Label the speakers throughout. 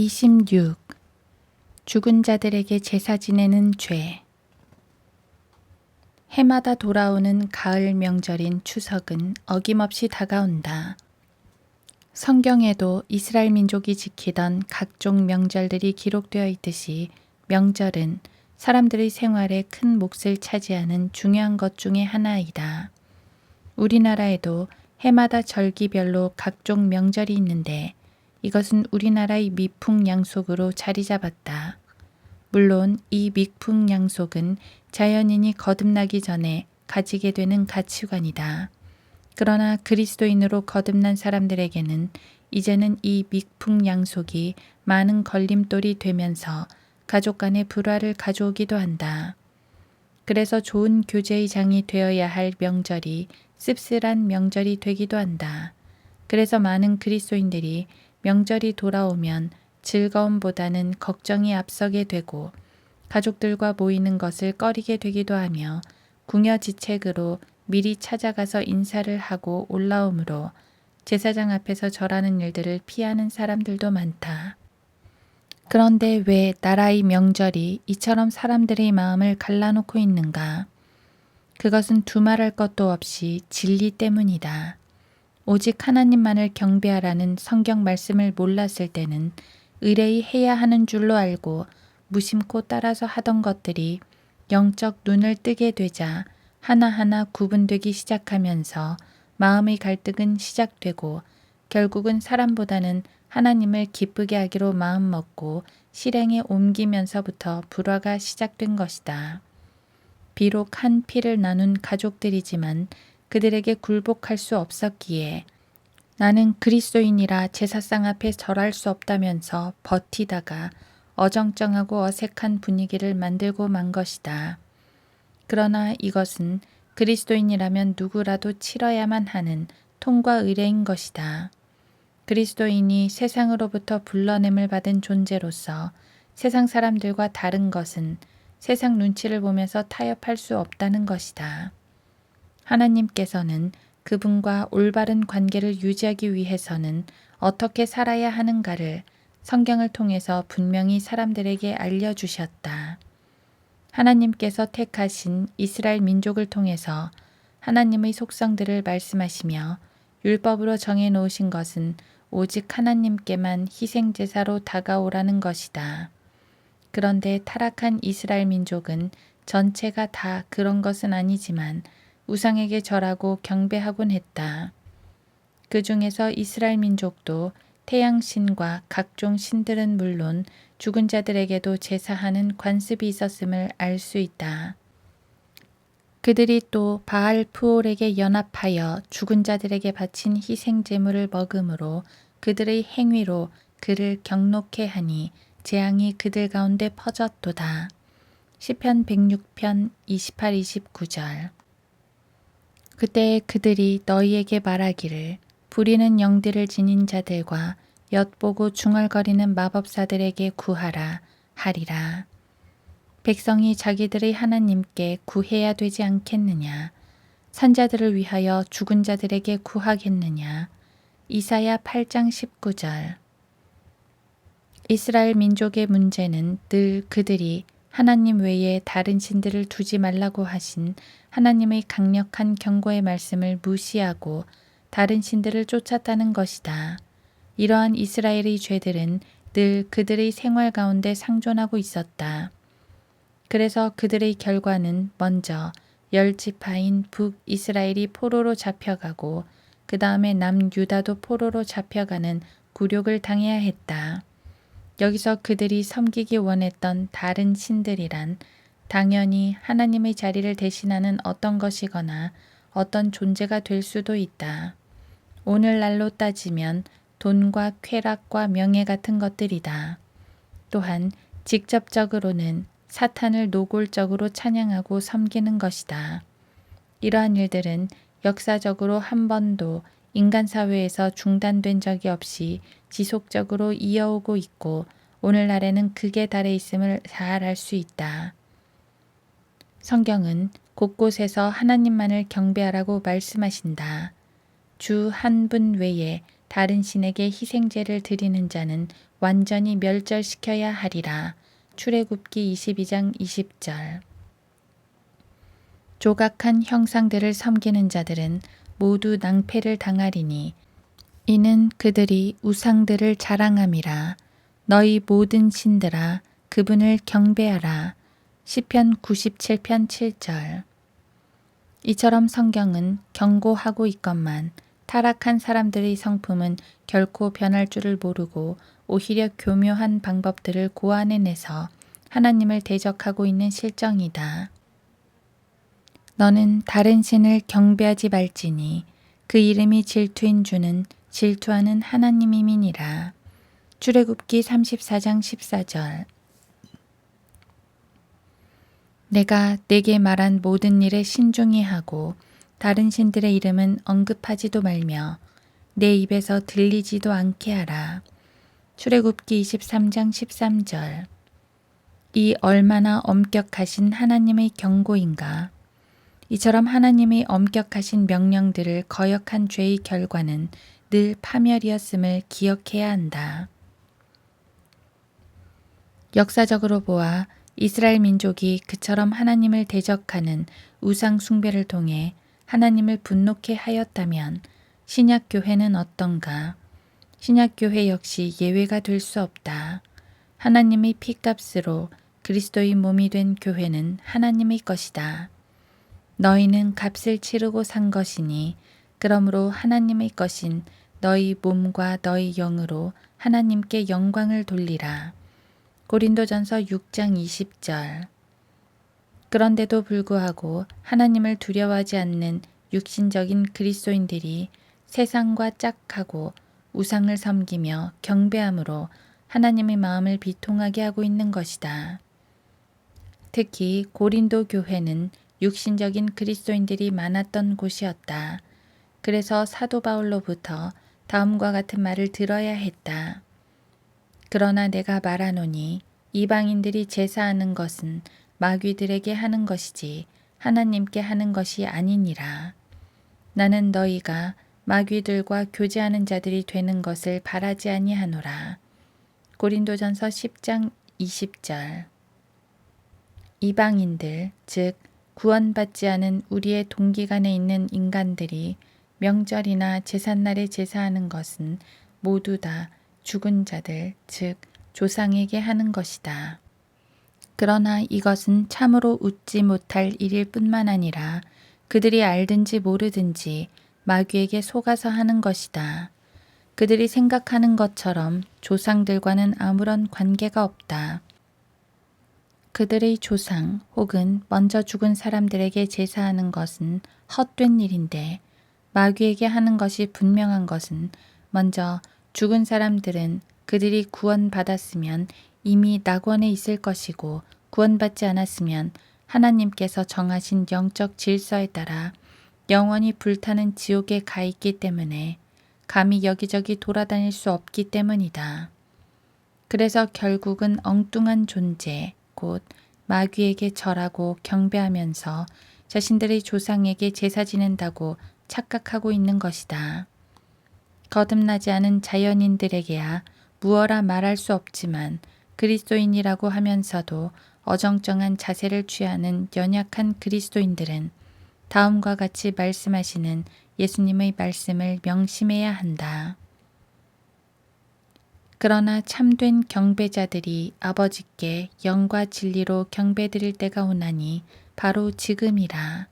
Speaker 1: 26. 죽은 자들에게 제사 지내는 죄. 해마다 돌아오는 가을 명절인 추석은 어김없이 다가온다. 성경에도 이스라엘 민족이 지키던 각종 명절들이 기록되어 있듯이 명절은 사람들의 생활에 큰 몫을 차지하는 중요한 것 중에 하나이다. 우리나라에도 해마다 절기별로 각종 명절이 있는데 이것은 우리나라의 미풍양속으로 자리 잡았다. 물론 이 미풍양속은 자연인이 거듭나기 전에 가지게 되는 가치관이다. 그러나 그리스도인으로 거듭난 사람들에게는 이제는 이 미풍양속이 많은 걸림돌이 되면서 가족 간의 불화를 가져오기도 한다. 그래서 좋은 교제의 장이 되어야 할 명절이 씁쓸한 명절이 되기도 한다. 그래서 많은 그리스도인들이 명절이 돌아오면 즐거움보다는 걱정이 앞서게 되고 가족들과 모이는 것을 꺼리게 되기도 하며 궁여지책으로 미리 찾아가서 인사를 하고 올라오므로 제사장 앞에서 절하는 일들을 피하는 사람들도 많다. 그런데 왜 나라의 명절이 이처럼 사람들의 마음을 갈라놓고 있는가? 그것은 두말할 것도 없이 진리 때문이다. 오직 하나님만을 경배하라는 성경 말씀을 몰랐을 때는 의뢰히 해야 하는 줄로 알고 무심코 따라서 하던 것들이 영적 눈을 뜨게 되자 하나하나 구분되기 시작하면서 마음의 갈등은 시작되고 결국은 사람보다는 하나님을 기쁘게 하기로 마음먹고 실행에 옮기면서부터 불화가 시작된 것이다. 비록 한 피를 나눈 가족들이지만 그들에게 굴복할 수 없었기에 나는 그리스도인이라 제사상 앞에 절할 수 없다면서 버티다가 어정쩡하고 어색한 분위기를 만들고 만 것이다. 그러나 이것은 그리스도인이라면 누구라도 치러야만 하는 통과 의례인 것이다. 그리스도인이 세상으로부터 불러냄을 받은 존재로서 세상 사람들과 다른 것은 세상 눈치를 보면서 타협할 수 없다는 것이다. 하나님께서는 그분과 올바른 관계를 유지하기 위해서는 어떻게 살아야 하는가를 성경을 통해서 분명히 사람들에게 알려주셨다. 하나님께서 택하신 이스라엘 민족을 통해서 하나님의 속성들을 말씀하시며 율법으로 정해놓으신 것은 오직 하나님께만 희생제사로 다가오라는 것이다. 그런데 타락한 이스라엘 민족은 전체가 다 그런 것은 아니지만 우상에게 절하고 경배하곤 했다. 그 중에서 이스라엘 민족도 태양신과 각종 신들은 물론 죽은 자들에게도 제사하는 관습이 있었음을 알 수 있다. 그들이 또 바알 푸올에게 연합하여 죽은 자들에게 바친 희생 제물을 먹음으로 그들의 행위로 그를 경록해 하니 재앙이 그들 가운데 퍼졌도다. 시편 106편 28, 29절. 그때 그들이 너희에게 말하기를 부리는 영들을 지닌 자들과 엿보고 중얼거리는 마법사들에게 구하라 하리라. 백성이 자기들의 하나님께 구해야 되지 않겠느냐? 산자들을 위하여 죽은 자들에게 구하겠느냐? 이사야 8장 19절. 이스라엘 민족의 문제는 늘 그들이 하나님 외에 다른 신들을 두지 말라고 하신 하나님의 강력한 경고의 말씀을 무시하고 다른 신들을 쫓았다는 것이다. 이러한 이스라엘의 죄들은 늘 그들의 생활 가운데 상존하고 있었다. 그래서 그들의 결과는 먼저 10지파인 북이스라엘이 포로로 잡혀가고 그 다음에 남유다도 포로로 잡혀가는 굴욕을 당해야 했다. 여기서 그들이 섬기기 원했던 다른 신들이란 당연히 하나님의 자리를 대신하는 어떤 것이거나 어떤 존재가 될 수도 있다. 오늘날로 따지면 돈과 쾌락과 명예 같은 것들이다. 또한 직접적으로는 사탄을 노골적으로 찬양하고 섬기는 것이다. 이러한 일들은 역사적으로 한 번도 인간 사회에서 중단된 적이 없이 지속적으로 이어오고 있고 오늘날에는 극에 달해 있음을 잘 알 수 있다. 성경은 곳곳에서 하나님만을 경배하라고 말씀하신다. 주 한 분 외에 다른 신에게 희생제를 드리는 자는 완전히 멸절시켜야 하리라. 출애굽기 22장 20절. 조각한 형상들을 섬기는 자들은 모두 낭패를 당하리니 이는 그들이 우상들을 자랑함이라. 너희 모든 신들아 그분을 경배하라. 시편 97편 7절. 이처럼 성경은 경고하고 있건만 타락한 사람들의 성품은 결코 변할 줄을 모르고 오히려 교묘한 방법들을 고안해내서 하나님을 대적하고 있는 실정이다. 너는 다른 신을 경배하지 말지니 그 이름이 질투인 주는 질투하는 하나님임이니라. 출애굽기 34장 14절. 내가 네게 말한 모든 일에 신중히 하고 다른 신들의 이름은 언급하지도 말며 내 입에서 들리지도 않게 하라. 출애굽기 23장 13절. 이 얼마나 엄격하신 하나님의 경고인가. 이처럼 하나님의 엄격하신 명령들을 거역한 죄의 결과는 늘 파멸이었음을 기억해야 한다. 역사적으로 보아 이스라엘 민족이 그처럼 하나님을 대적하는 우상 숭배를 통해 하나님을 분노케 하였다면 신약교회는 어떤가? 신약교회 역시 예외가 될 수 없다. 하나님의 피값으로 그리스도의 몸이 된 교회는 하나님의 것이다. 너희는 값을 치르고 산 것이니 그러므로 하나님의 것인 너희 몸과 너희 영으로 하나님께 영광을 돌리라. 고린도전서 6장 20절. 그런데도 불구하고 하나님을 두려워하지 않는 육신적인 그리스도인들이 세상과 짝하고 우상을 섬기며 경배함으로 하나님의 마음을 비통하게 하고 있는 것이다. 특히 고린도 교회는 육신적인 그리스도인들이 많았던 곳이었다. 그래서 사도 바울로부터 다음과 같은 말을 들어야 했다. 그러나 내가 말하노니 이방인들이 제사하는 것은 마귀들에게 하는 것이지 하나님께 하는 것이 아니니라. 나는 너희가 마귀들과 교제하는 자들이 되는 것을 바라지 아니하노라. 고린도전서 10장 20절. 이방인들, 즉 구원받지 않은 우리의 동기간에 있는 인간들이 명절이나 제삿날에 제사하는 것은 모두 다 죽은 자들, 즉 조상에게 하는 것이다. 그러나 이것은 참으로 웃지 못할 일일 뿐만 아니라 그들이 알든지 모르든지 마귀에게 속아서 하는 것이다. 그들이 생각하는 것처럼 조상들과는 아무런 관계가 없다. 그들의 조상 혹은 먼저 죽은 사람들에게 제사하는 것은 헛된 일인데 마귀에게 하는 것이 분명한 것은 먼저 죽은 사람들은 그들이 구원받았으면 이미 낙원에 있을 것이고 구원받지 않았으면 하나님께서 정하신 영적 질서에 따라 영원히 불타는 지옥에 가 있기 때문에 감히 여기저기 돌아다닐 수 없기 때문이다. 그래서 결국은 엉뚱한 존재, 곧 마귀에게 절하고 경배하면서 자신들의 조상에게 제사 지낸다고 착각하고 있는 것이다. 거듭나지 않은 자연인들에게야 무어라 말할 수 없지만 그리스도인이라고 하면서도 어정쩡한 자세를 취하는 연약한 그리스도인들은 다음과 같이 말씀하시는 예수님의 말씀을 명심해야 한다. 그러나 참된 경배자들이 아버지께 영과 진리로 경배드릴 때가 오나니 바로 지금이라.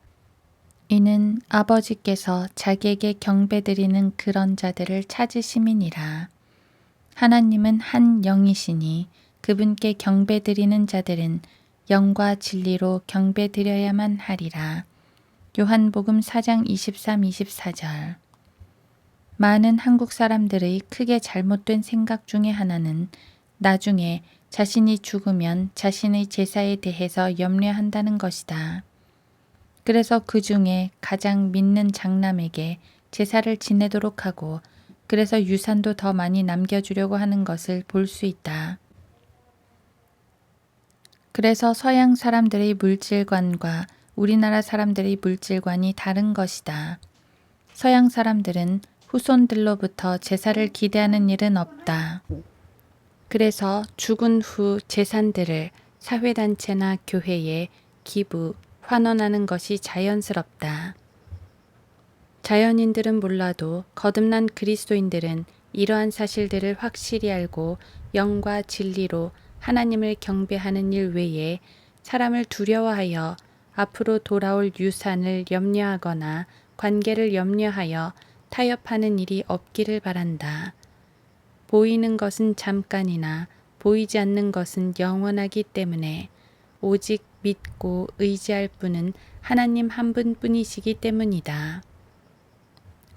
Speaker 1: 이는 아버지께서 자기에게 경배드리는 그런 자들을 찾으심이니라. 하나님은 한 영이시니 그분께 경배드리는 자들은 영과 진리로 경배드려야만 하리라. 요한복음 4장 23, 24절. 많은 한국 사람들의 크게 잘못된 생각 중에 하나는 나중에 자신이 죽으면 자신의 제사에 대해서 염려한다는 것이다. 그래서 그 중에 가장 믿는 장남에게 제사를 지내도록 하고 그래서 유산도 더 많이 남겨주려고 하는 것을 볼 수 있다. 그래서 서양 사람들의 물질관과 우리나라 사람들의 물질관이 다른 것이다. 서양 사람들은 후손들로부터 제사를 기대하는 일은 없다. 그래서 죽은 후 재산들을 사회단체나 교회에 기부, 환원하는 것이 자연스럽다. 자연인들은 몰라도 거듭난 그리스도인들은 이러한 사실들을 확실히 알고 영과 진리로 하나님을 경배하는 일 외에 사람을 두려워하여 앞으로 돌아올 유산을 염려하거나 관계를 염려하여 타협하는 일이 없기를 바란다. 보이는 것은 잠깐이나 보이지 않는 것은 영원하기 때문에 오직 믿고 의지할 분은 하나님 한 분뿐이시기 때문이다.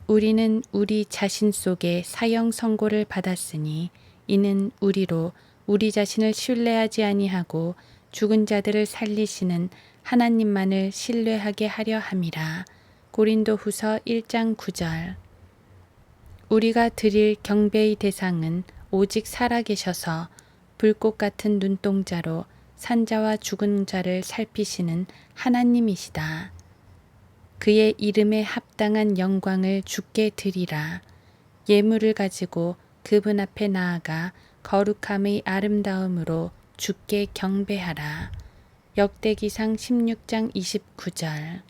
Speaker 1: 우리는 우리 자신 속에 사형 선고를 받았으니 이는 우리로 우리 자신을 신뢰하지 아니하고 죽은 자들을 살리시는 하나님만을 신뢰하게 하려 함이라. 고린도후서 1장 9절. 우리가 드릴 경배의 대상은 오직 살아계셔서 불꽃 같은 눈동자로 산자와 죽은 자를 살피시는 하나님이시다. 그의 이름에 합당한 영광을 주께 드리라. 예물을 가지고 그분 앞에 나아가 거룩함의 아름다움으로 주께 경배하라. 역대기상 16장 29절.